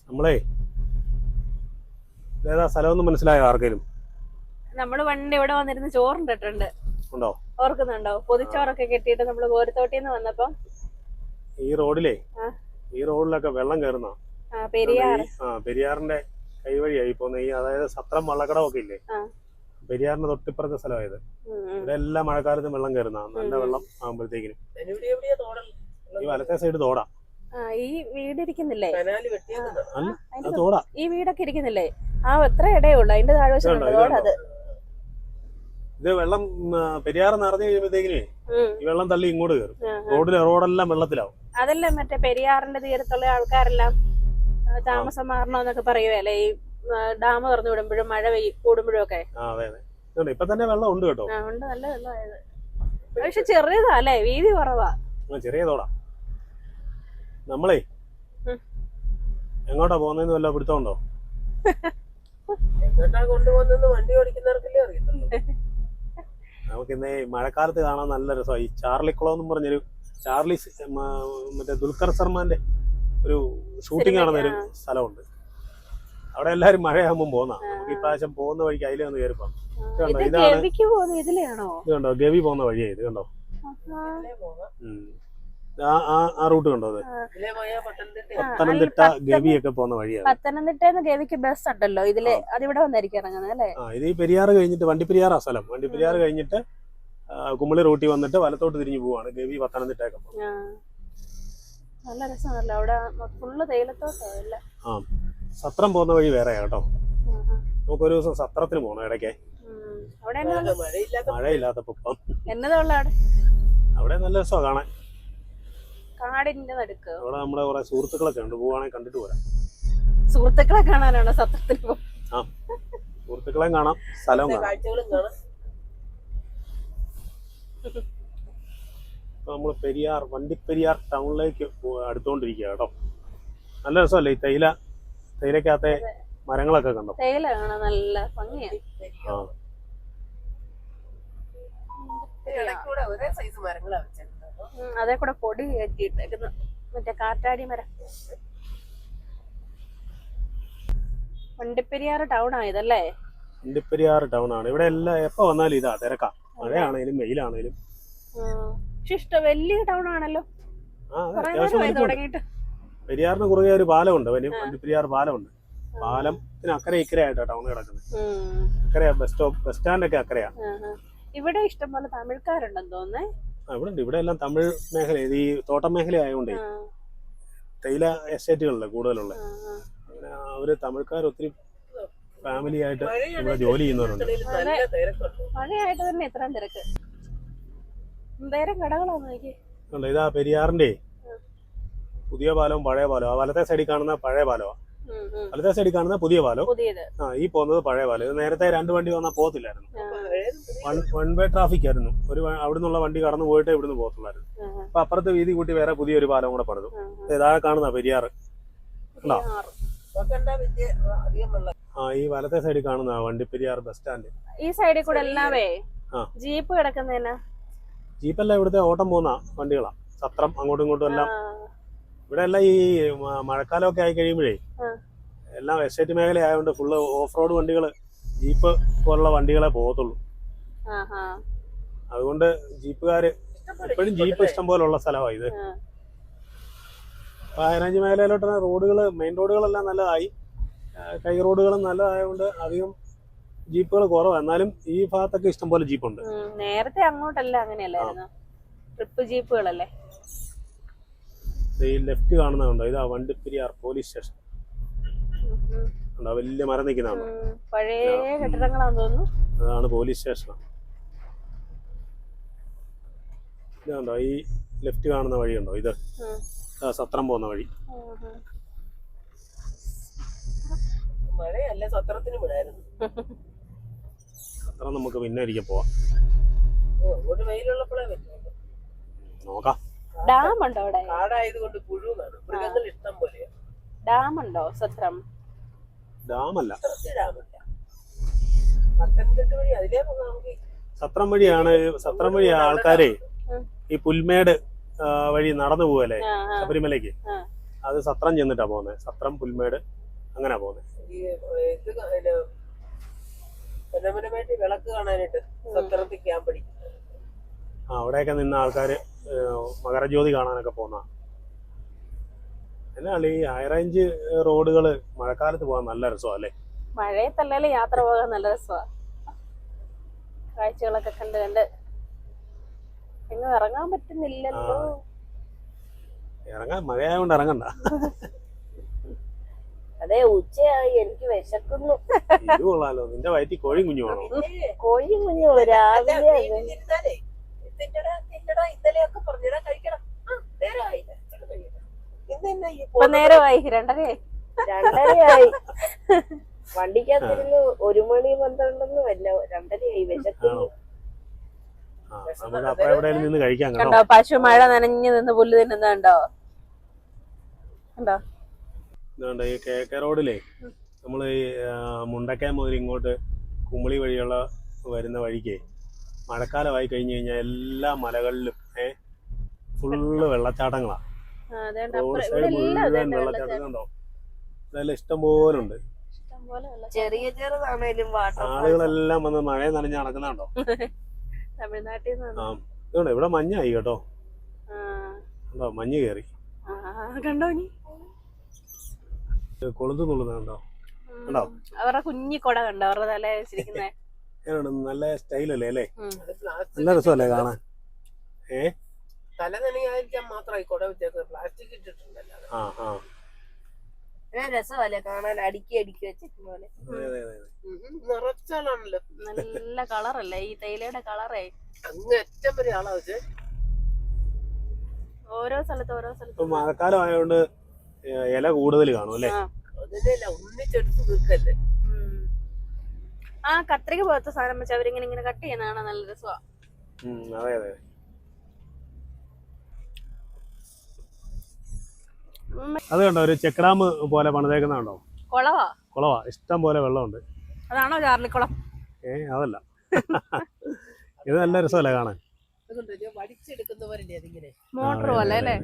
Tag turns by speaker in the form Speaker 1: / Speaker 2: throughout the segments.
Speaker 1: നമ്മളെ ഏതാ സ്ഥലമൊന്നും മനസ്സിലായോ ആർക്കെങ്കിലും?
Speaker 2: നമ്മള് പണ്ട് ഇവിടെ വന്നിരുന്ന് ചോറുണ്ടിട്ടുണ്ട്.
Speaker 1: ഉണ്ടോ?
Speaker 2: ഓർക്കുന്നുണ്ടോ? പൊതിച്ചോറൊക്കെ കെട്ടിയിട്ട് നമ്മള് കോരിത്തോട്ടിന്ന് വന്നപ്പം
Speaker 1: ഈ റോഡിലേ ഈ റോഡിലൊക്കെ വെള്ളം കയറുന്ന
Speaker 2: പെരിയാർ.
Speaker 1: പെരിയാറിന്റെ കൈവഴിയായി പോകുന്ന ഈ അതായത് സത്രം വള്ളക്കടമൊക്കെ ഇല്ലേ, പെരിയാറിന്റെ തൊട്ടിപ്പുറത്തെ സ്ഥലമായത്. ഇവിടെ എല്ലാം മഴക്കാലത്ത് വെള്ളം കയറുന്ന നല്ല വെള്ളം ആകുമ്പോഴത്തേക്കിനും ഈ വലത്തെ സൈഡ് തോടാ.
Speaker 2: ഈ വീട് ഇരിക്കുന്നില്ലേ,
Speaker 1: അല്ല തോടാ.
Speaker 2: ഈ വീടൊക്കെ ഇരിക്കുന്നില്ലേ, എത്ര ഇടയേ ഉള്ളു, അതിന്റെ താഴ്വശം.
Speaker 1: ഇത് വെള്ളം പെരിയാറ് നിറഞ്ഞു കഴിയുമ്പോഴത്തേക്കിനേ ഈ വെള്ളം തള്ളി ഇങ്ങോട്ട് കയറും. റോഡെല്ലാം വെള്ളത്തിലാവും.
Speaker 2: അതല്ലേ മറ്റേ പെരിയാറിന്റെ തീരത്തുള്ള ആൾക്കാരെല്ലാം താമസം മാറണമെന്നൊക്കെ പറയുവല്ലേ, ഈ ഡാം തുറന്നു വിടുമ്പോഴും മഴ കൂടുമ്പോഴും ഒക്കെ.
Speaker 1: അതെ അതെ, ഇപ്പൊ തന്നെ വെള്ളം ഉണ്ട് കേട്ടോ.
Speaker 2: ഉണ്ട്, നല്ല വെള്ളമായത്. പക്ഷെ ചെറിയതാ അല്ലേ, വീതി കുറവാ.
Speaker 1: ചെറിയ തോടാ. നമ്മളേ എങ്ങോട്ടാ പോകുന്നതെന്ന് വല്ല പിടുത്തമുണ്ടോ? നമുക്കിന്ന് മഴക്കാലത്ത് കാണാൻ നല്ല രസമാണ്. ഈ ചാർലിക്കുളം എന്നും പറഞ്ഞൊരു മറ്റേ ദുൽഖർ സൽമാന്റെ ഒരു ഷൂട്ടിംഗ് കാണുന്ന ഒരു സ്ഥലമുണ്ട്. അവിടെ എല്ലാരും മഴയാകുമ്പോൾ പോകുന്ന. നമുക്ക് ഇപ്രാവശ്യം പോകുന്ന വഴിക്ക് അതിലേ ഒന്ന് കയറിപ്പോ. ഇത് കണ്ടോ, ഗവി പോകുന്ന വഴിയാ ഇത്. കണ്ടോ ആ റൂട്ട് കണ്ടോ? അത് പത്തനംതിട്ട ഗവി ഒക്കെ പോകുന്ന വഴിയാണ്.
Speaker 2: പത്തനംതിട്ട ഗവിക്ക് ബസ് ഉണ്ടല്ലോ ഇതില്, അതിവിടെ വന്നായിരിക്കും ഇറങ്ങുന്നത് അല്ലേ?
Speaker 1: ഇത് ഈ പെരിയാറ് കഴിഞ്ഞിട്ട് വണ്ടിപ്പെരിയാറാ സ്ഥലം. വണ്ടിപ്പെരിയാറ് കഴിഞ്ഞിട്ട് കുമളി റൂട്ടിൽ വന്നിട്ട് വലത്തോട്ട് തിരിഞ്ഞു പോവാണ് ഗവി പത്തനംതിട്ടയൊക്കെ.
Speaker 2: നല്ല രസമാണല്ലോ അവിടെ, ഫുള്ള് തേയിലത്തോട്ടമല്ല.
Speaker 1: സത്രം പോകുന്ന വഴി വേറെ കേട്ടോ. നമുക്കൊരു ദിവസം സത്രത്തിന് പോകണം ഇടയ്ക്ക്, മഴയില്ലാത്തപ്പോ.
Speaker 2: എന്നതാ ഉള്ള
Speaker 1: അവിടെ നല്ല രസമാണ് കാണാൻ.
Speaker 2: കാടിന്റെ നടുക്ക്
Speaker 1: അവിടെ നമ്മുടെ കുറെ സുഹൃത്തുക്കളൊക്കെ ഉണ്ട്, പോവാണെങ്കിൽ കണ്ടിട്ട് പോരാ.
Speaker 2: സുഹൃത്തുക്കളെ കാണാനാണോ സത്രത്തിന് പോകും?
Speaker 1: സുഹൃത്തുക്കളെയും കാണാം, സ്ഥലവും കാണാം. നമ്മള് വണ്ടിപ്പെരിയാർ ടൗണിലേക്ക് അടുത്തോണ്ടിരിക്കുക കേട്ടോ. നല്ല രസമല്ലേ ഈ തേയിലക്കകത്തെ മരങ്ങളൊക്കെ കണ്ടോ?
Speaker 2: തേയില കാണാൻ നല്ല ഭംഗിയാണ്. അതേ കൂടെ പൊടി കയറ്റിയിട്ടേക്കുന്നു, മറ്റേ കാറ്റാടി മരം. വണ്ടിപ്പെരിയാർ ടൗൺ ആയതല്ലേ?
Speaker 1: വണ്ടിപ്പെരിയാർ ടൗൺ ആണ്. ഇവിടെ എല്ലാം എപ്പോ വന്നാലും ഇതാ തിരക്കാ, മഴയാണേലും വെയിലാണേലും.
Speaker 2: വലിയ ടൗൺ ആണല്ലോ.
Speaker 1: പെരിയാറിന് കുറുകെ ഒരു പാലമുണ്ട്, വണ്ടിപ്പെരിയാർ പാലമുണ്ട്. പാലത്തിന് അക്കരെ ഇക്കരെ ആയിട്ടാ ടൗൺ കിടക്കുന്നത്. അക്കരെയാ ബസ് സ്റ്റാൻഡൊക്കെ അക്കരെയാ.
Speaker 2: ഇവിടെ ഇഷ്ടംപോലെ തമിഴ്ക്കാരുണ്ടെന്ന് തോന്നുന്നേ.
Speaker 1: ഇവിടെ ഉണ്ട്. ഇവിടെ എല്ലാം തമിഴ് മേഖല, ഈ തോട്ടം മേഖല ആയതുകൊണ്ടേ തേയില എസ്റ്റേറ്റുകളിലെ കൂടുതലുള്ള അവര് തമിഴ്ക്കാർ ഒത്തിരി ഫാമിലി ആയിട്ട് ഇവിടെ ജോലി ചെയ്യുന്നവരുണ്ട്.
Speaker 2: മഴയായിട്ട് തന്നെ ഇത്ര തിരക്ക്.
Speaker 1: ഇതാ പെരിയാറിന്റെ പുതിയ പാലവും പഴയ പാലവും. ആ വലത്തെ സൈഡിൽ കാണുന്ന പഴയ പാലമാണ്, വലത്തെ സൈഡിൽ കാണുന്ന പുതിയ പാലം. ഈ പോകുന്നത് പഴയ പാലം. ഇത് നേരത്തെ 2 വണ്ടി വന്നാൽ പോകത്തില്ലായിരുന്നു, വൺ വേ ട്രാഫിക് ആയിരുന്നു. അവിടെ നിന്നുള്ള വണ്ടി കടന്നു പോയിട്ടേ ഇവിടുന്ന് പോകത്തുള്ളായിരുന്നു. അപ്പൊ അപ്പുറത്ത് വീതി കൂട്ടി വേറെ പുതിയൊരു പാലം കൂടെ പണിതു. ഇതാകെ കാണുന്ന പെരിയാറ് ഉണ്ടോ? ഈ വലത്തെ സൈഡിൽ കാണുന്ന വണ്ടിപ്പെരിയാർ ബസ് സ്റ്റാൻഡ്.
Speaker 2: ഈ സൈഡിൽ കൂടെ എല്ലാവേ ജീപ്പ് കിടക്കുന്നതിനാ.
Speaker 1: ജീപ്പല്ല, ഇവിടുത്തെ ഓട്ടം പോകുന്ന വണ്ടികളാ. സത്രം അങ്ങോട്ടും ഇങ്ങോട്ടും എല്ലാം. ഇവിടെ എല്ലാം ഈ മഴക്കാലമൊക്കെ ആയി കഴിയുമ്പോഴേ എല്ലാം എസ്റ്റേറ്റ് മേഖല ആയതുകൊണ്ട് ഫുള്ള് ഓഫ് റോഡ് വണ്ടികള്, ജീപ്പ് പോലുള്ള വണ്ടികളെ പോകത്തുള്ളൂ. അതുകൊണ്ട് ജീപ്പുകാര് എപ്പോഴും ജീപ്പ് ഇഷ്ടം പോലുള്ള സ്ഥലമാണ് ഇത്. ഹൈറേഞ്ച് മേഖലയിലോട്ട് റോഡുകള്, മെയിൻ റോഡുകളെല്ലാം നല്ലതായി, കൈ റോഡുകളും നല്ലതായതുകൊണ്ട് അധികം ജീപ്പുകൾ കുറവാണ്. എന്നാലും ഈ ഭാഗത്തൊക്കെ ഇഷ്ടം പോലെ ജീപ്പുണ്ട്.
Speaker 2: നേരത്തെ അങ്ങോട്ടല്ല അങ്ങനെയല്ലായിരുന്നു, ട്രിപ്പ് ജീപ്പുകളല്ലേ.
Speaker 1: ഈ ലെഫ്റ്റ് കാണുന്നതുണ്ടോ, ഇതാ വണ്ടിപ്പെരിയാർ പോലീസ് സ്റ്റേഷൻ. വലിയ മരം നിൽക്കുന്നതാണ്,
Speaker 2: പഴയ കെട്ടിടങ്ങളാണെന്ന് തോന്നുന്നു.
Speaker 1: അതാണ് പോലീസ് സ്റ്റേഷൻ. ഇതുണ്ടോ ഈ ലെഫ്റ്റ് കാണുന്ന വഴിയുണ്ടോ, ഇത് സത്രം പോകുന്ന വഴി. സത്രം നമുക്ക് പിന്നെ ഒരിക്കൽ പോവാം, നോക്കാം.
Speaker 2: ഡാം ഉണ്ടോ അവിടെ? ഡാം ഉണ്ടോ സത്രം?
Speaker 1: ഡാമല്ല, സത്രം വഴിയാണ്. സത്രം വഴി ആൾക്കാരെ ഈ പുൽമേട് വഴി നടന്നു പോവല്ലേ ശബരിമലയ്ക്ക്. അത് സത്രം ചെന്നിട്ടാ പോകുന്നത്. സത്രം, പുൽമേട് അങ്ങനെ പോകുന്നത്.
Speaker 3: വിളക്ക് കാണാനായിട്ട് സത്രത്തിൽ ക്യാമ്പടി.
Speaker 1: അവിടെയൊക്കെ നിന്ന് ആൾക്കാര് മകരജ്യോതി കാണാനൊക്കെ പോകുന്ന. എന്നാണ് ഈ ഹൈ റേഞ്ച് റോഡുകള് മഴക്കാലത്ത് പോകാൻ നല്ല രസമാണ് അല്ലേ?
Speaker 2: മഴയത്തല്ലേ യാത്ര പോകാൻ നല്ല രസമാണ്. കാഴ്ചകളൊക്കെ കണ്ട് കണ്ട് എങ്ങും ഇറങ്ങാൻ പറ്റുന്നില്ലല്ലോ.
Speaker 1: ഇറങ്ങാൻ മഴയായോണ്ട് ഇറങ്ങണ്ട.
Speaker 2: അതെ, ഉച്ചയായി, എനിക്ക് വിശക്കുന്നു.
Speaker 1: ഇത് കൊള്ളാലോ, നിന്റെ വയറ്റിൽ കോഴി കുഞ്ഞു വേണോ?
Speaker 2: കോഴി കുഞ്ഞു രാവിലെ ഇപ്പൊ നേരമായി 2:30 വണ്ടിക്കകത്തിരുന്ന് 1 മണി 12 വല്ല 2:30 വിശക്കുന്നു.
Speaker 1: നമുക്ക് അപ്പൊ എവിടെയെങ്കിലും നിന്ന് കഴിക്കാൻ
Speaker 2: കണ്ടോ പശു മഴ നനഞ്ഞു നിന്ന് പുല്ല് തിന്നുന്നുണ്ടോ? കണ്ടോ
Speaker 1: ഇതുകൊണ്ട് ഈ KK റോഡിലേ നമ്മള് ഈ മുണ്ടക്കയം മുതൽ ഇങ്ങോട്ട് കുമിളി വഴിയുള്ള വരുന്ന വഴിക്ക് മഴക്കാലമായി കഴിഞ്ഞു കഴിഞ്ഞാൽ എല്ലാ മലകളിലും ഫുള്ള് വെള്ളച്ചാട്ടങ്ങളാ. റോഡ് സൈഡ് മുഴുവൻ വെള്ളച്ചാട്ടങ്ങളുണ്ടോ? ഇതെല്ലാം ഇഷ്ടം പോലെ ഉണ്ട്.
Speaker 2: ചെറിയ ചെറുതാണേലും
Speaker 1: ആളുകളെല്ലാം വന്ന് മഴ നനഞ്ഞ് നടക്കുന്നുണ്ടോ?
Speaker 2: തമിഴ്നാട്ടിൽ
Speaker 1: ഇതുകൊണ്ട് ഇവിടെ മഞ്ഞായി കേട്ടോ. കണ്ടോ മഞ്ഞ് കയറി.
Speaker 2: കണ്ടോ
Speaker 1: കൊളുന്ത് നുള്ളുന്നുണ്ടോ? കണ്ടോ
Speaker 2: അവരുടെ കുഞ്ഞി കൊട കണ്ടോ അവരുടെ തല വെച്ചിരിക്കുന്നേ?
Speaker 1: നല്ല സ്റ്റൈലല്ലേ അല്ലേ? നല്ല രസമല്ലേ കാണാൻ?
Speaker 3: തല നനയാതിരിക്കാൻ മാത്രമായി കൊട വെച്ചേക്കുന്നത്. പ്ലാസ്റ്റിക് ഇട്ടിട്ടുണ്ടല്ലോ.
Speaker 2: രസമല്ലേ കാണാൻ? അടുക്കി അടുക്കി വെച്ചിരിക്കുന്ന
Speaker 3: നിറച്ചാണല്ലോ.
Speaker 2: നല്ല കളറല്ലേ ഈ തേയിലയുടെ കളറേ?
Speaker 3: അങ്ങ് അറ്റം വരെ ആളാ വെച്ച്.
Speaker 2: ഓരോ സ്ഥലത്ത്
Speaker 1: മഴക്കാലം ആയതുകൊണ്ട് ഇല കൂടുതൽ കാണും അല്ലേ?
Speaker 3: ഒന്നിച്ചെടുത്ത് നിൽക്കല്ലേ.
Speaker 2: കത്രിക പോലത്തെ സാധനം വെച്ച് അവരിങ്ങനെ കട്ട് ചെയ്യുന്നതാണ് നല്ല രസമാണ്.
Speaker 1: അതെ അതെ. അത് കണ്ടോ ഒരു ചെക്ക് ഡാം പോലെ പണിതേക്കുന്നുണ്ടോ? കുളവാ, ഇഷ്ടം പോലെ വെള്ളമുണ്ട്.
Speaker 2: അതാണോ ചാർലിക്കുളം?
Speaker 1: അതല്ല. ഇത് നല്ല രസമല്ലേ കാണാൻ?
Speaker 2: മോട്ടർ പോലെ അല്ലേ?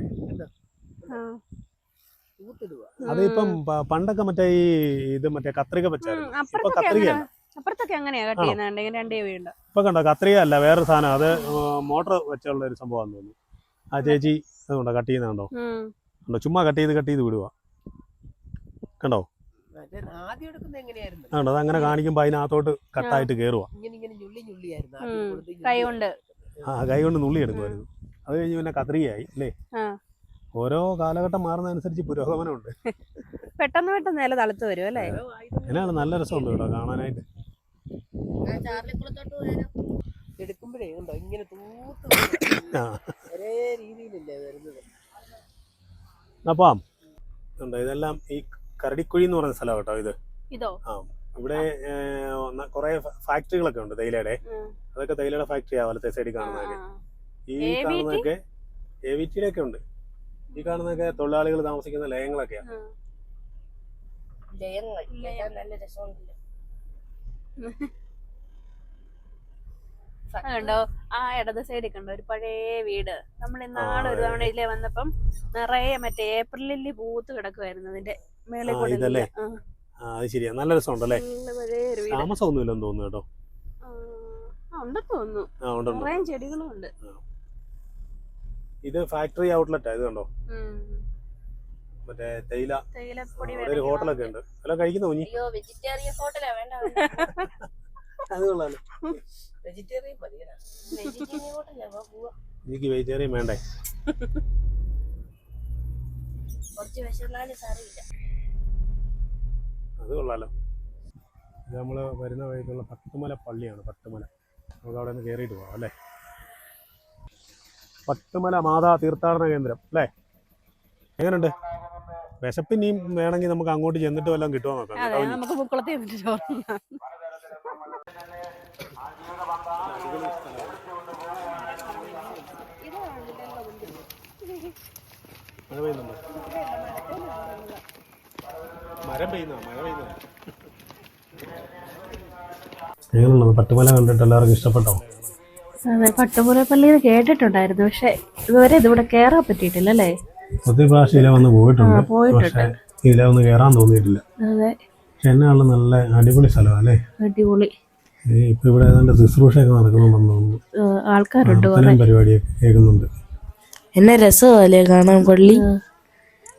Speaker 1: അതിപ്പം പണ്ടൊക്കെ മറ്റേ ഈ ഇത് മറ്റേ കത്രിക വെച്ചായിരുന്നു. ഇപ്പൊ കത്രികയല്ല.
Speaker 2: അപ്പുറത്തൊക്കെ അങ്ങനെയാ കട്ട് ചെയ്യുന്നുണ്ട്. രണ്ടേ വീണ്ട്
Speaker 1: ഇപ്പൊ കണ്ടോ കത്രിക അല്ല, വേറൊരു സാധനം. അത് മോട്ടർ വെച്ചുള്ള ഒരു സംഭവമാണെന്ന് തോന്നുന്നു. ആ ചേച്ചി അതുകൊണ്ടോ കട്ട് ചെയ്യുന്നുണ്ടോ? ചുമ്മാ കട്ട് ചെയ്ത് വിടുക. കണ്ടോ കണ്ടോ? അതങ്ങനെ കാണിക്കുമ്പോ അതിനകത്തോട്ട് കട്ടായിട്ട് കയറുക. കൈ കൊണ്ട് നുള്ളി എടുക്കുമായിരുന്നു. അത് കഴിഞ്ഞ് പിന്നെ കത്രികയായി അല്ലേ? ഓരോ കാലഘട്ടം മാറുന്നതനുസരിച്ച് പുരോഗമനമുണ്ട്.
Speaker 2: പെട്ടെന്ന് ഇല തളുത്ത് വരും അല്ലേ?
Speaker 1: അതിനാണ് നല്ല രസമുണ്ട് കേട്ടോ കാണാനായിട്ട്.
Speaker 3: എടുക്കുമ്പോഴേ ഉണ്ടോ ഇങ്ങനെ തൂത്ത് ഒരേ രീതിയിലല്ലേ വരുന്നത്.
Speaker 1: അപ്പം ഇതെല്ലാം ഈ കരടിക്കുഴി എന്ന് പറയുന്ന സ്ഥലം കേട്ടോ ഇത്. ഇവിടെ കുറെ ഫാക്ടറികളൊക്കെ ഉണ്ട് തേയിലയുടെ. അതൊക്കെ തേയിലയുടെ ഫാക്ടറിയാ വലത്തെ സൈഡിൽ കാണുന്നതൊക്കെ. ഈ കാണുന്നതൊക്കെ AVTയുടെ ഒക്കെ ഉണ്ട്. ഈ കാണുന്നതൊക്കെ തൊഴിലാളികൾ താമസിക്കുന്ന ലയങ്ങളൊക്കെയാ.
Speaker 2: കണ്ടോ ആ ഇടത് സൈഡിൽ കണ്ടോ ഒരു പഴയ വീട്. നമ്മൾ ഇന്നാളെ ഒരു തവണ ഇതിലെ വന്നപ്പം നിറയെ മറ്റേ ഏപ്രിൽ ലില്ലി പൂത്ത് കിടക്കുവായിരുന്നു അതിന്റെ മേളിൽ കൂടെ.
Speaker 1: അത് ശരിയാ, നല്ല രസമുണ്ടല്ലേ? താമസമൊന്നുമില്ലെന്ന് തോന്നുന്നു കേട്ടോ.
Speaker 2: ഉണ്ടെന്ന് തോന്നുന്നു, കുറേ ചെടികളും ഉണ്ട്.
Speaker 1: ഇത് ഫാക്ടറി ഔട്ട്ലെറ്റാ. ഇത് കണ്ടോ മറ്റേ തേയില ഒരു ഹോട്ടലൊക്കെ ഉണ്ട്. എല്ലാം കഴിക്കുന്ന കുഞ്ഞി
Speaker 2: വെജിറ്റേറിയൻ ഹോട്ടലാ വേണ്ട.
Speaker 1: അത് കൊള്ളാലോ. എനിക്ക് വെജിറ്റേറിയൻ വേണ്ടേ? അത് കൊള്ളാലോ. ഇത് നമ്മള് വരുന്ന വഴിക്കുള്ള പട്ടുമല പള്ളിയാണ്. പട്ടുമല നമുക്ക് അവിടെ നിന്ന് കയറിയിട്ട് പോവാം അല്ലേ? പട്ടുമല മാതാ തീർത്ഥാടന കേന്ദ്രം അല്ലേ? എങ്ങനെയുണ്ട്? വിശപ്പിനെയും വേണമെങ്കിൽ നമുക്ക് അങ്ങോട്ട് ചെന്നിട്ട് വല്ലതും കിട്ടുമോ നോക്കാം.
Speaker 2: നമുക്ക് പൂക്കുളത്തിൽ ചെന്നിട്ട് ചോറുണ്ണാം.
Speaker 1: മഴ പെയ്യുന്നുണ്ടോ? മരം പെയ്യുന്ന എങ്ങനെയുള്ളത്? പട്ടുമല കണ്ടിട്ട് എല്ലാവർക്കും ഇഷ്ടപ്പെട്ടോ?
Speaker 2: അതെ, പട്ടുമല പള്ളിയിൽ കേട്ടിട്ടുണ്ടായിരുന്നു, പക്ഷെ ഇതുവരെ ഇതിവിടെ കയറാൻ പറ്റിയിട്ടില്ല അല്ലേ?
Speaker 1: ഒത്തിരി പ്രാവശ്യം ഇതിലെ വന്ന് പോയിട്ടുണ്ട്.
Speaker 2: പോയിട്ടുണ്ട്.
Speaker 1: പക്ഷെ ഇതിലെ ഒന്ന് കയറാൻ തോന്നിയിട്ടില്ല.
Speaker 2: അതെ,
Speaker 1: പക്ഷെ എന്നാണ് നല്ല അടിപൊളി സ്ഥലമാണ് അല്ലേ?
Speaker 2: അടിപൊളി.
Speaker 1: ഇപ്പൊ ഇവിടെ ഏതാണ്ട് ശുശ്രൂഷയൊക്കെ നടക്കുന്നുണ്ടെന്ന് തോന്നുന്നു.
Speaker 2: ആൾക്കാരുണ്ട്,
Speaker 1: പ്രാർത്ഥനയും പരിപാടിയൊക്കെ കേൾക്കുന്നുണ്ട്.
Speaker 3: എന്നെ രസമല്ലേ കാണാൻ പള്ളി?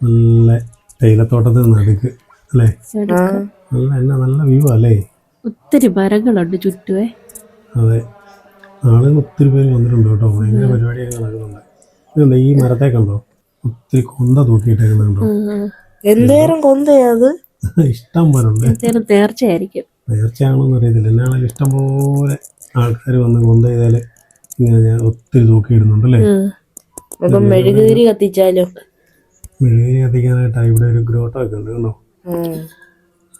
Speaker 1: നല്ല തേയിലത്തോട്ടത്തിൽ നടുക്ക് അല്ലേ? നല്ല വ്യൂ അല്ലേ?
Speaker 2: ഒത്തിരി മരങ്ങളുണ്ട് ചുറ്റുവേ.
Speaker 1: അതെ, ആളുകൾ ഒത്തിരി പേര് വന്നിട്ടുണ്ട് കേട്ടോ. ഭയങ്കര പരിപാടിയൊക്കെ നടക്കുന്നുണ്ട്. ഇതുണ്ട്, ഈ മരത്തെ കണ്ടോ? ഒത്തിരി കൊന്ത തൂക്കിയിട്ടേക്കുന്നുണ്ടോ?
Speaker 3: എന്തേരം കൊന്തയത്?
Speaker 1: ഇഷ്ടം പോലെ ഉണ്ട്.
Speaker 2: തീർച്ചയായിരിക്കും,
Speaker 1: നേർച്ചയാണോന്ന് അറിയത്തില്ല. എന്നാണെങ്കിലും ഇഷ്ടം പോലെ ആൾക്കാർ വന്ന് കൊന്ത ചെയ്താല് ഇങ്ങനെ ഒത്തിരി തൂക്കിയിടുന്നുണ്ട് അല്ലേ?
Speaker 3: മെഴുകുതിരി കത്തിച്ചാലോ?
Speaker 1: മെഴുകുതിരി കത്തിക്കാനായിട്ടാ ഇവിടെ ഒരു ഗ്രോട്ടോ ഒക്കെ ഉണ്ട് കണ്ടോ?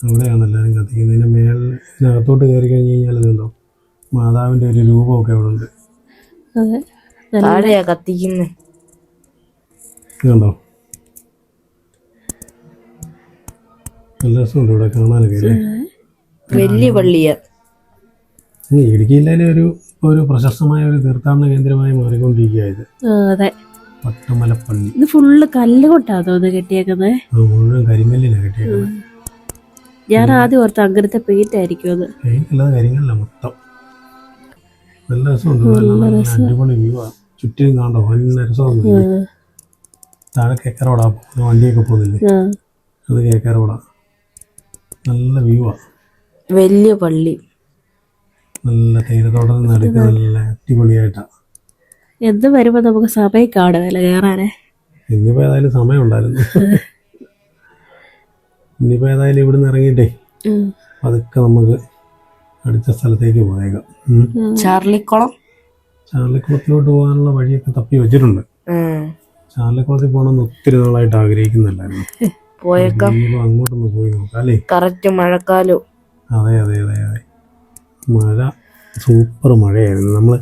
Speaker 1: അവിടെയാണ് എല്ലാവരും കത്തിക്കുന്നത്. ഇതിന്റെ മേളിനകത്തോട്ട് കയറി കഴിഞ്ഞ് കഴിഞ്ഞാൽ ഇതുണ്ടോ, മാതാവിന്റെ ഒരു രൂപമൊക്കെ അവിടെ ഉണ്ട്.
Speaker 3: താഴെയാ കത്തിക്കുന്നേ.
Speaker 1: ഇതുണ്ടോ, നല്ല രസമുണ്ട് ഇവിടെ കാണാനൊക്കെ അല്ലേ?
Speaker 3: വലിയ പള്ളിയാ.
Speaker 1: ഇടുക്കി ജില്ലയിലെ ഒരു പ്രശസ്തമായ ഒരു തീർത്ഥാടന കേന്ദ്രമായി മാറിക്കൊണ്ടിരിക്കുക ഇത്. പട്ടുമലപ്പള്ളി.
Speaker 2: ഇത് ഫുള്ള് കല്ലുകൊണ്ടാണ് തോന്നുന്നു കെട്ടിയേക്കുന്നത്.
Speaker 1: മുഴുവൻ കരിങ്കല്ലിനാണ് കെട്ടിയേക്കുന്നത്.
Speaker 2: ഞാൻ ആദ്യം ഓർത്ത് അങ്ങനത്തെ പെയിന്റ് ആയിരിക്കും അത്.
Speaker 1: പെയിന്റ് അല്ലാതെ കരിങ്കല്ല മൊത്തം. നല്ല രസമുണ്ട്. അടിപൊളി വ്യൂ ആ. ചുറ്റിനും കാണോ, നല്ല രസമാണ്. താഴെ കേക്കറോടാ വണ്ടിയൊക്കെ പോകുന്നില്ലേ, അത് കേക്കറോടാ. നല്ല വ്യൂ ആ.
Speaker 3: വലിയ പള്ളി,
Speaker 1: നല്ല തേയിലത്തോട്ടത്തിൽ നടുക്ക് നല്ല അടിപൊളിയായിട്ടാ.
Speaker 2: എന്ത് വരുമ്പോ നമുക്ക് സമയം കാണുമല്ല കയറാനേ.
Speaker 1: ഇനിയിപ്പോ ഏതായാലും സമയം ഉണ്ടായിരുന്നു. ഇനിയിപ്പോ ഏതായാലും ഇവിടുന്ന് ഇറങ്ങിയിട്ടേ അതൊക്കെ നമുക്ക് അടുത്ത സ്ഥലത്തേക്ക് പോയേക്കാം. ചാർലിക്കുളത്തിലോട്ട് പോകാനുള്ള വഴിയൊക്കെ തപ്പി വെച്ചിട്ടുണ്ട്. ചാർലിക്കുളത്തിൽ പോകണമെന്ന് ഒത്തിരി നാളായിട്ട് ആഗ്രഹിക്കുന്നില്ലായിരുന്നു. അങ്ങോട്ടൊന്ന് പോയി നോക്കാം അല്ലേ?
Speaker 3: കറക്റ്റ് മഴക്കാലം.
Speaker 1: അതെ അതെ അതെ അതെ, മഴ സൂപ്പർ മഴയായിരുന്നു. നമ്മൾ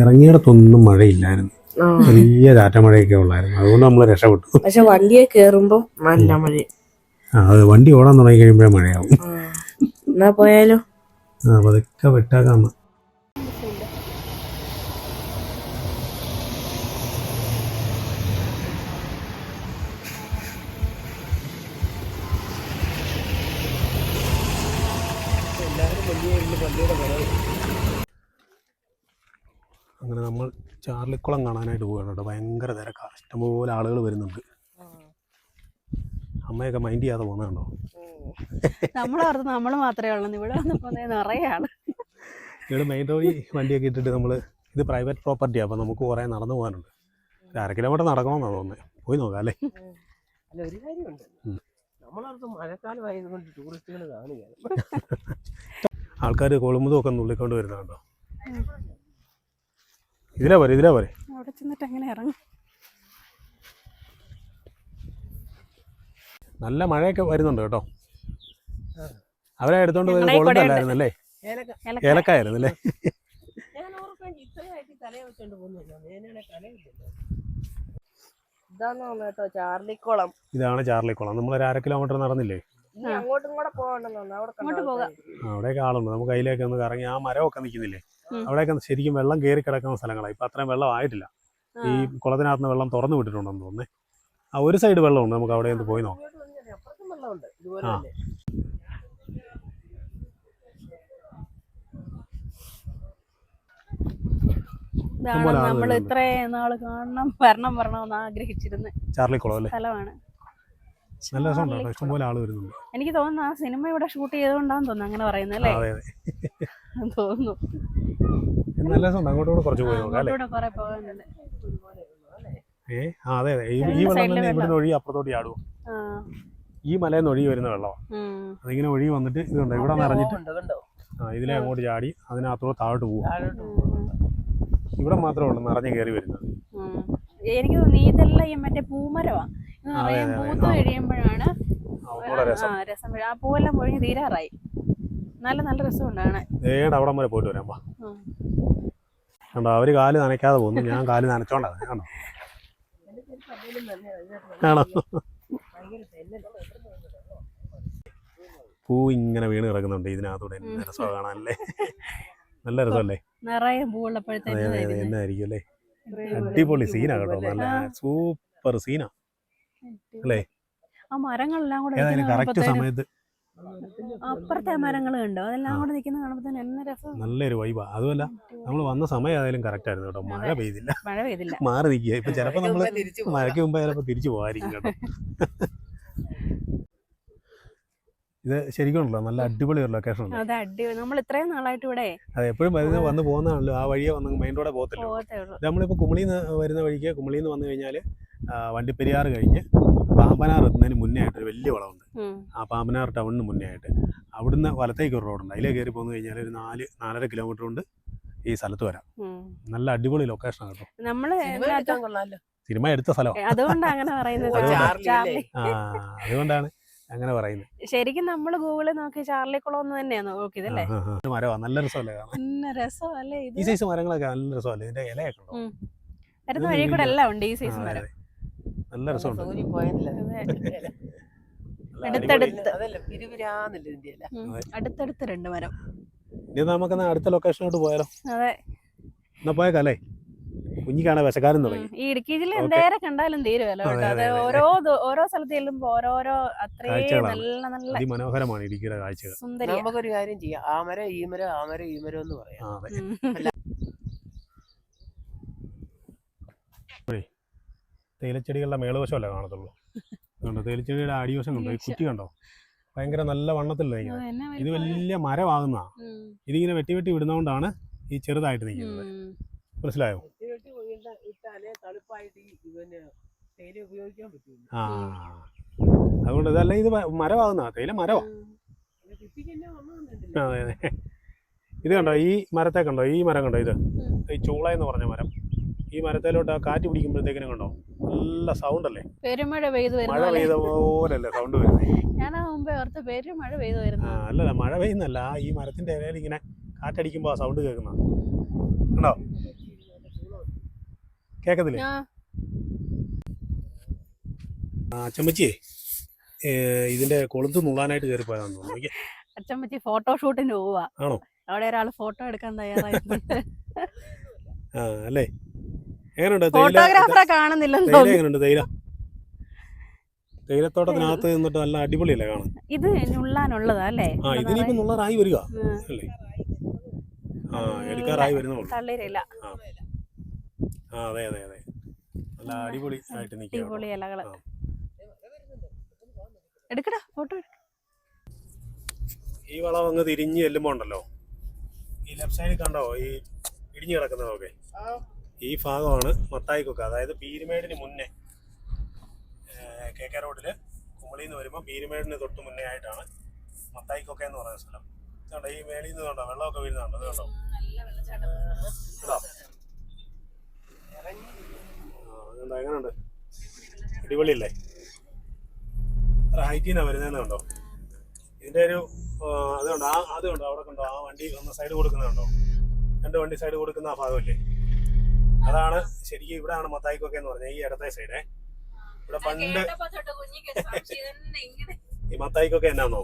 Speaker 1: ഇറങ്ങിയിടത്തൊന്നും മഴയില്ലായിരുന്നു. ചെറിയ ചാറ്റമഴയൊക്കെ ഉള്ളായിരുന്നു. അതുകൊണ്ട് നമ്മൾ രക്ഷപ്പെട്ടു.
Speaker 3: പക്ഷെ വണ്ടിയെ കേറുമ്പോ നല്ല മഴ.
Speaker 1: അത് വണ്ടി ഓടാൻ തുടങ്ങി കഴിയുമ്പോഴേ മഴയാവും.
Speaker 3: എന്നാ പോയാലോ?
Speaker 1: അതൊക്കെ വെട്ടാക്കാന്ന്. അങ്ങനെ നമ്മൾ ചാർലിക്കുളം കാണാനായിട്ട് പോവുകയാണ് കേട്ടോ. ഭയങ്കര തിരക്കാണ്, ഇഷ്ടംപോലെ ആളുകൾ വരുന്നുണ്ട്. അമ്മയൊക്കെ മൈൻഡ് ചെയ്യാതെ പോകുന്നുണ്ടോ?
Speaker 2: നമ്മളോർത്ത് നമ്മൾ മാത്രമേ ഉള്ളൂ, ഇവിടെ വന്നപ്പോ നിറയെ ആള്.
Speaker 1: ഇവിടെ മെയിൻ റോഡിൽ വണ്ടിയൊക്കെ ഇട്ടിട്ട് ഇത് പ്രൈവറ്റ് പ്രോപ്പർട്ടിയാണ്. അപ്പോൾ നമുക്ക് കുറേ നടന്നു പോകാനുണ്ട്. 1/2 കിലോമീറ്റർ നടക്കണമെന്നാണ് തോന്നുന്നത്. പോയി നോക്കാം അല്ലേ?
Speaker 3: അല്ല, ഒരു കാര്യമുണ്ട്, നമ്മളടുത്ത് മഴക്കാലമായതുകൊണ്ട് ടൂറിസ്റ്റുകൾ കാണുകയാണ്.
Speaker 1: ആൾക്കാർ കൊളുമ്പുതും ഒക്കെ നുള്ളിക്കൊണ്ട് വരുന്നുണ്ടോ? ഇതിലെ പോരെ
Speaker 2: അവിടെ ചെന്നിട്ട് എങ്ങനെ ഇറങ്ങും?
Speaker 1: നല്ല മഴയൊക്കെ വരുന്നുണ്ട് കേട്ടോ. അവരെ എടുത്തോണ്ട് പോയത് കൊളുന്തല്ലായിരുന്നല്ലേ, ഏലക്കായിരുന്നല്ലേ?
Speaker 3: ചാർലിക്കുളം.
Speaker 1: ഇതാണ് ചാർലിക്കുളം. നമ്മൾ 1/2 കിലോമീറ്റർ നടന്നില്ലേ? അവിടെയൊക്കെ ആളുണ്ട്. നമുക്ക് അതിലേക്ക് ഒന്ന് കറങ്ങി. ആ മരമൊക്കെ നിൽക്കുന്നില്ലേ, അവിടെയൊക്കെ ശരിക്കും വെള്ളം കയറി കിടക്കുന്ന സ്ഥലങ്ങളാണ്. ഇപ്പൊ അത്രയും വെള്ളം ആയിട്ടില്ല. ഈ കുളത്തിനകത്ത് വെള്ളം തുറന്നു വിട്ടിട്ടുണ്ടെന്ന് തോന്നുന്നേ. ആ ഒരു സൈഡ് വെള്ളമുണ്ട്, നമുക്ക് അവിടെ ഒന്ന് പോയി നോക്കാം.
Speaker 2: നമ്മൾ ഇത്രയും നാള് വരണമെന്ന് ആഗ്രഹിച്ചിരുന്ന
Speaker 1: ചാർലിക്കുളം അല്ലേ?
Speaker 2: സ്ഥലമാണ്.
Speaker 1: നല്ല രസമുണ്ടോ? ഇഷ്ടംപോലെ ആള് വരുന്നുണ്ട്.
Speaker 2: എനിക്ക് തോന്നുന്നു ആ സിനിമ ഇവിടെ ഷൂട്ട് ചെയ്തുകൊണ്ടാന്ന് തോന്നുന്നു അങ്ങനെ പറയുന്നത് അല്ലേ? തോന്നുന്നു.
Speaker 1: നല്ല രസമുണ്ട്. അങ്ങോട്ടൂടെ കുറച്ച് പോയി നോക്കാം അല്ലേ?
Speaker 2: കുറെ പോകാനുണ്ട്.
Speaker 1: അതെ അതെ, ഈ വെള്ളം തന്നെ ഇവിടുന്ന് ഒഴുകി അപ്പുറത്തോട്ട് ചാടും. ഈ മലയിൽ നിന്ന് ഒഴുകി വരുന്ന വെള്ളമാണ്. അതിങ്ങനെ ഒഴുകി വന്നിട്ട് ഇതുണ്ട് ഇവിടെ നിറഞ്ഞിട്ട് ഇതിലെ അങ്ങോട്ട് ചാടി അതിനകത്തോടെ താഴോട്ട് പോകും. ഇവിടെ മാത്രമേ ഉള്ളൂ നിറഞ്ഞു കയറി വരുന്നത്.
Speaker 2: എനിക്ക് തോന്നുന്നു ഇതെല്ലാം ഈ മറ്റേ പൂമരമാണ്. പൂത്ത് കഴിയുമ്പോഴാണ് രസം. ആ പൂവെല്ലാം പൊഴിഞ്ഞ് തീരാറായി. നല്ല രസമുണ്ടാണ്.
Speaker 1: അവിടം വരെ പോയിട്ട് വരാം. കണ്ടോ, അവര് കാല് നനയ്ക്കാതെ പോകുന്നു, ഞാൻ കാല് നനച്ചോണ്ടാ. കണ്ടോ, ആണോ? പൂ ഇങ്ങനെ വീണ് കിടക്കുന്നുണ്ട് ഇതിനകത്തൂടെ. രസം കാണാനല്ലേ? നല്ല രസമല്ലേ?
Speaker 2: നിറയെ പൂവുള്ളപ്പോഴത്തേക്കും
Speaker 1: എന്നായിരിക്കും അല്ലേ? അടിപൊളി സീനാ കേട്ടോ. നല്ല സൂപ്പർ സീനാ. അല്ലേ?
Speaker 2: ആ മരങ്ങളെല്ലാം കൂടെ
Speaker 1: ഏതായാലും കറക്റ്റ് സമയത്ത്
Speaker 2: അപ്പുറത്തെ മരങ്ങൾ കണ്ടോ, അതെല്ലാം കൂടെ നിൽക്കുന്ന കാണുമ്പോൾ തന്നെ എന്ന രസം.
Speaker 1: നല്ലൊരു വൈബാ. അതുമല്ല നമ്മൾ വന്ന സമയം ഏതായാലും കറക്റ്റ് ആയിരുന്നു കേട്ടോ. മഴ പെയ്തില്ല, മാറി നിൽക്കുക. ഇപ്പൊ ചിലപ്പോ നമ്മള് മഴയ്ക്ക് മുമ്പ് ചിലപ്പോ തിരിച്ചു പോകാതിരിക്കും കേട്ടോ. ഇത് ശരിക്കുണ്ടല്ലോ നല്ല അടിപൊളി ഒരു ലൊക്കേഷൻ ഉണ്ട്.
Speaker 2: അതെ, അടിപൊളി. നമ്മൾ ഇത്രയും നാളായിട്ട് ഇവിടെ
Speaker 1: അതെ എപ്പോഴും വന്ന് പോകുന്നതാണല്ലോ. ആ വഴിയെ വന്ന് മെയിൻ റോഡെ പോകത്തില്ല. നമ്മളിപ്പോൾ കുമളിന്ന് വരുന്ന വഴിക്ക്, കുമളിന്ന് വന്നു കഴിഞ്ഞാൽ വണ്ടിപ്പെരിയാർ കഴിഞ്ഞ് പാമ്പനാർ എത്തുന്നതിന് മുന്നേ ആയിട്ട് ഒരു വലിയ വളമുണ്ട്. ആ പാമ്പനാർ ടൗണിന് മുന്നേ ആയിട്ട് അവിടുന്ന് വലത്തേക്ക് ഒരു റോഡുണ്ട്. അതിലേക്ക് കയറി പോന്നു കഴിഞ്ഞാൽ ഒരു 4-4.5 കിലോമീറ്റർ കൊണ്ട് ഈ സ്ഥലത്ത് വരാം. നല്ല അടിപൊളി ലൊക്കേഷനാണ് കേട്ടോ.
Speaker 2: നമ്മള്
Speaker 1: സിനിമ എടുത്ത സ്ഥലം,
Speaker 2: അതുകൊണ്ടാണ് അങ്ങനെ പറയുന്നത്.
Speaker 1: അതുകൊണ്ടാണ് അങ്ങനെ പറയുന്നത്.
Speaker 2: ശരിക്കും നമ്മള് ഗൂഗിളിൽ നോക്കി ചാർലിക്കുളം എന്ന് തന്നെയാണ് നോക്കിയതല്ലേ.
Speaker 1: മരവാ, നല്ല രസമല്ലേ കാണാൻ.
Speaker 2: രസമല്ലേ
Speaker 1: ഈ സൈസ് മരങ്ങളൊക്കെ നല്ല രസമല്ലേ. ഇതിന്റെ ഇലയൊക്കെ ഉണ്ടോ?
Speaker 2: വരുന്ന വഴി കൂടെ എല്ലാം ഉണ്ട് ഈ സൈസ് മരം.
Speaker 1: നല്ല രസമുണ്ട്.
Speaker 2: അടുത്തടുത്ത് 2 മരം.
Speaker 1: ഇനി നമുക്ക് അടുത്ത ലൊക്കേഷനോട്ട് പോയാലോ?
Speaker 2: അതെ,
Speaker 1: എന്നാ പോയേക്കല്ലേ. കുഞ്ഞിക്കാണ് വിശക്കാരൻ തുടങ്ങി.
Speaker 2: ഈ ഇടുക്കി ജില്ല എന്തേരെ കണ്ടാലും തീരുവല്ലോ കേട്ടോ. അത് ഓരോ സ്ഥലത്ത് ചെല്ലുമ്പോ ഓരോരോ അത്രയും നല്ല നല്ല
Speaker 1: അതിമനോഹരമാണ് ഇടുക്കിയുടെ കാഴ്ചകൾ.
Speaker 2: സുന്ദരി.
Speaker 3: നമുക്കൊരു കാര്യം ചെയ്യാം, ആ മരം ഈ മരം ആ മരം ഈ മരം എന്ന് പറയാം.
Speaker 1: തേയിലച്ചെടികളുടെ മേളുവശമല്ല കാണത്തുള്ളൂ. കണ്ടോ തേയിലച്ചെടിയുടെ അടിവശം കണ്ടോ? ഈ കുറ്റി കണ്ടോ? ഭയങ്കര നല്ല വണ്ണത്തിലല്ലേ ഇങ്ങനെ. ഇത് വലിയ മരമാകുന്ന. ഇതിങ്ങനെ വെട്ടി വെട്ടി വിടുന്നതുകൊണ്ടാണ് ഈ ചെറുതായിട്ട് നിൽക്കുന്നത്. മനസ്സിലായോ? ആ അതുകൊണ്ട് ഇതല്ല, ഇത് മരമാകുന്ന തേയില മരമാ. അതെ അതെ. ഇത് കണ്ടോ, ഈ മരത്തെ കണ്ടോ? ഈ മരം കണ്ടോ? ഇത് ഈ ചൂള എന്ന് പറഞ്ഞ മരം. ഈ മരത്തിലോട്ട് ആ കാറ്റ് പിടിക്കുമ്പോഴത്തേക്കിനും കണ്ടോ നല്ല സൗണ്ട് അല്ലേ?
Speaker 2: പെരുമഴ പെയ്ത്
Speaker 1: മഴ പെയ്ത പോലല്ലേ സൗണ്ട് വരുന്നത്.
Speaker 2: ഞാൻ മുമ്പേ ഓർത്ത് പെരുമഴ പെയ്തു വരുന്നു.
Speaker 1: അല്ലല്ല, മഴ പെയ്യുന്നല്ല, ഈ മരത്തിന്റെ ഇലയിൽ ഇങ്ങനെ കാറ്റടിക്കുമ്പോ ആ സൗണ്ട് കേൾക്കുന്ന കണ്ടോ? കേക്കത്തില്ലേ? അച്ചമ്മച്ചിയെ ഇതിന്റെ കൊളുത്ത് നുള്ളാനായിട്ട് കയറി പോയതാന്ന് തോന്നുന്നു.
Speaker 2: അച്ചമ്മച്ചി ഫോട്ടോഷൂട്ടിന് പോവാ.
Speaker 1: ആണോ?
Speaker 2: അവിടെ ഒരാൾ ഫോട്ടോ എടുക്കാൻ തയ്യാറായിട്ടുണ്ട്.
Speaker 1: അല്ലേ? എങ്ങനെയുണ്ട്
Speaker 2: ഫോട്ടോഗ്രാഫറെ കാണുന്നില്ലെന്നോ?
Speaker 1: എങ്ങനെയുണ്ട് തേയിലത്തോട്ടത്തിനകത്ത് നിന്നിട്ട് നല്ല അടിപൊളിയല്ലേ കാണാൻ?
Speaker 2: ഇത് നുള്ളാനുള്ളതാ അല്ലേ?
Speaker 1: ഇതിനിപ്പോ നുള്ളാറായി വരിക അല്ലേ? എടുക്കാറായി വരുന്നുള്ളൂ.
Speaker 2: തളിരില്ല.
Speaker 1: അതെ അതെ അതെ, നല്ല അടിപൊളി ആയിട്ട്
Speaker 2: അടിപൊളി ഇലകള്. എടുക്കടാ ഫോട്ടോ.
Speaker 1: ഈ വളം അങ്ങ് തിരിഞ്ഞ് ചെല്ലുമ്പോ ഉണ്ടല്ലോ, ഈ ലെഫ്റ്റ് സൈഡിൽ കണ്ടോ ഈ ഇടിഞ്ഞു കിടക്കുന്നതൊക്കെ? ഈ ഭാഗമാണ് മത്തായിക്കൊക്കെ. അതായത് പീരുമേടിന് മുന്നേ, KK റോഡില് കുമളിന്ന് വരുമ്പോൾ പീരുമേടിന് തൊട്ട് മുന്നേ ആയിട്ടാണ് മത്തായിക്കൊക്കെ എന്ന് പറയുന്ന സ്ഥലം. കണ്ടോ ഈ മേളിൽ നിന്ന് കണ്ടോ വെള്ളമൊക്കെ വീഴുന്നുണ്ടോ? അത് കണ്ടോ? കണ്ടോ എങ്ങനെയുണ്ട്? അടിപൊളിയല്ലേ? അത്ര ഹൈറ്റീനാണ് വരുന്നതെന്ന് കണ്ടോ? ഇതിന്റെ ഒരു അതുകൊണ്ടോ അതുകൊണ്ടോ അവിടെ കണ്ടോ ആ വണ്ടി ഒന്ന് സൈഡ് കൊടുക്കുന്നുണ്ടോ? 2 വണ്ടി സൈഡ് കൊടുക്കുന്ന ആ ഭാഗമല്ലേ? അതാണ് ശരിക്കും ഇവിടെയാണ് മത്തായിക്കൊക്കെ എന്ന് പറഞ്ഞാൽ. ഈ ഇടത്തെ സൈഡേ ഇവിടെ പണ്ട് ഈ മത്തായിക്കൊക്കെ എന്നാന്നോ?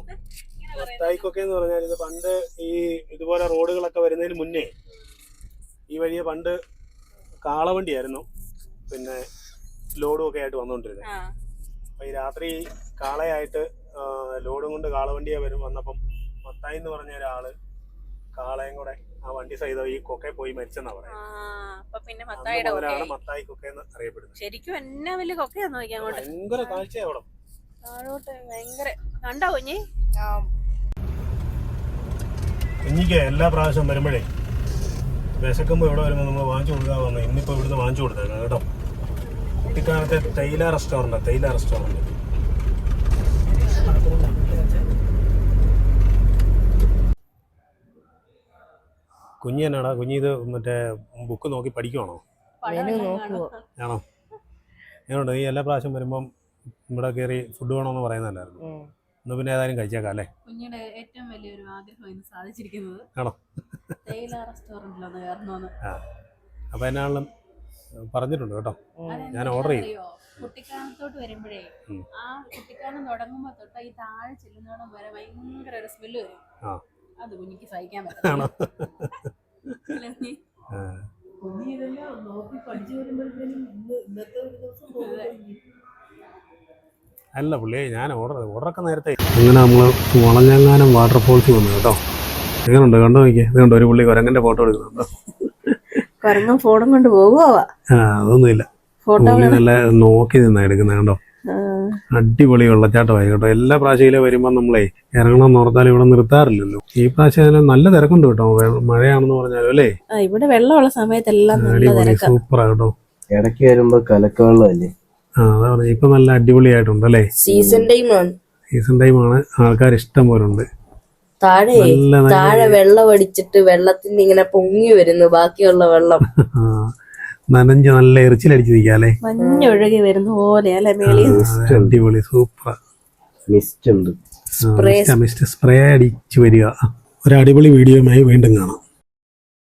Speaker 1: മത്തായിക്കൊക്കെ എന്ന് പറഞ്ഞാൽ ഇത് പണ്ട് ഈ ഇതുപോലെ റോഡുകളൊക്കെ വരുന്നതിന് മുന്നേ ഈ വഴിയെ പണ്ട് കാളവണ്ടിയായിരുന്നു പിന്നെ ലോഡും ഒക്കെ ആയിട്ട് വന്നുകൊണ്ടിരുന്നത്. അപ്പൊ ഈ രാത്രി കാളയായിട്ട് ലോഡും കൊണ്ട് കാളവണ്ടിയെ വന്നപ്പം മത്തായി എന്ന് പറഞ്ഞ ഒരാള് കാളയും കൂടെ ആ വണ്ടി സഹിതം ഈ കൊക്കെ പോയി മരിച്ചെന്നാ പറയുന്നത്. മത്തായി കൊക്കെ എന്ന് അറിയപ്പെടുന്നത്.
Speaker 2: ശരിക്കും എന്നാ വലിയ കൊക്കയാന്ന് നോക്കിയാൽ
Speaker 1: ഭയങ്കര കാഴ്ചയാ അവിടെ.
Speaker 2: കണ്ടോ കുഞ്ഞി?
Speaker 1: കുഞ്ഞിക്ക് എല്ലാ പ്രാവശ്യം വരുമ്പോഴേ വിശക്കുമ്പോ ഇവിടെ വരുമ്പോ നമ്മൾ വാങ്ങിച്ചു കൊടുക്കാൻ വന്നത്. ഇന്നിപ്പോ ഇവിടുന്ന് വാങ്ങിച്ചു കൊടുത്തേക്കാം കേട്ടോ. കുട്ടിക്കാലത്തെ തേയില റെസ്റ്റോറന്റ്. കുഞ്ഞി എന്നാടാ? കുഞ്ഞി ഇത് മറ്റേ ബുക്ക് നോക്കി പഠിക്കുവാണോ? ആണോ? എങ്ങനെയുണ്ട്? നീ എല്ലാ പ്രാവശ്യം വരുമ്പം ഇവിടെ കയറി ഫുഡ് വേണമെന്ന് പറയുന്നല്ലായിരുന്നു? ഇന്ന് പിന്നെ ഏതായാലും കഴിച്ചേക്കാം അല്ലേ?
Speaker 2: കുഞ്ഞിയുടെ ഏറ്റവും വലിയൊരു ആഗ്രഹം സാധിച്ചിരിക്കുന്നത്.
Speaker 1: ആണോ? അപ്പൊ എന്നാണെങ്കിലും പറഞ്ഞിട്ടുണ്ട് കേട്ടോ, ഞാൻ ഓർഡർ ചെയ്യും.
Speaker 2: കുട്ടിക്കാലത്തോട്ട് വരുമ്പോഴേ ആ കുട്ടിക്കാലം തുടങ്ങുമ്പോ തൊട്ട് ഈ താഴെ ചെല്ലുന്നോളം വരെ ഭയങ്കര ഒരു സ്മെല്ല് വരും. അത് കുഞ്ഞിക്ക് സഹിക്കാൻ പറ്റും.
Speaker 1: അല്ല പുള്ളി ഞാൻ ഓർഡറൊക്കെ നേരത്തെ. അങ്ങനെ നമ്മൾ വളഞ്ഞങ്ങാനം വാട്ടർഫോൾസ് വന്നു കേട്ടോ. എങ്ങനെയുണ്ട് കണ്ടു നോക്കിയേ. ഇതുകൊണ്ട് ഒരു പുള്ളി കുരങ്ങന്റെ ഫോട്ടോ എടുക്കുന്നുണ്ടോ?
Speaker 2: കുരങ്ങും ഫോണും കൊണ്ട് പോകുവാ.
Speaker 1: അതൊന്നുമില്ല, പുള്ളി നല്ല നോക്കി നിന്നാ എടുക്കുന്നത് കണ്ടോ. അടിപൊളി വെള്ളച്ചാട്ടമായി കേട്ടോ. എല്ലാ പ്രാവശ്യയിലും വരുമ്പോൾ നമ്മളെ ഇറങ്ങണം എന്ന് ഓർത്താൽ ഇവിടെ നിർത്താറില്ലല്ലോ. ഈ പ്രാവശ്യം നല്ല തിരക്കുണ്ട് കേട്ടോ. മഴയാണെന്ന് പറഞ്ഞാലും അല്ലേ,
Speaker 2: ഇവിടെ വെള്ളമുള്ള സമയത്തെല്ലാം
Speaker 1: അടിപൊളി സൂപ്പറാ കേട്ടോ.
Speaker 3: ഇടയ്ക്ക് വരുമ്പോ കലക്കവെള്ളമല്ലേ.
Speaker 1: അതാ പറഞ്ഞ ഇപ്പൊ നല്ല അടിപൊളിയായിട്ടുണ്ട് അല്ലേ.
Speaker 4: സീസൺ ടൈമാണ്.
Speaker 1: സീസൺ ടൈമാണ്. ആൾക്കാർ ഇഷ്ടം പോലെ ഉണ്ട്.
Speaker 4: താഴെ വെള്ളം അടിച്ചിട്ട് വെള്ളത്തിന്റെ ഇങ്ങനെ പൊങ്ങി വരുന്നു ബാക്കിയുള്ള വെള്ളം.
Speaker 1: നനഞ്ഞ് നല്ല എറിച്ചിലടിച്ച് നിൽക്കാല്ലേ.
Speaker 2: മഞ്ഞൊഴുകി വരുന്ന പോലെ അല്ലെ മേളിൽ.
Speaker 1: അടിപൊളി സൂപ്പർ.
Speaker 3: മിസ്റ്റ് ഉണ്ട്.
Speaker 1: സ്പ്രേ അടിച്ചു വരിക. ഒരു അടിപൊളി വീഡിയോയുമായി വീണ്ടും കാണാം.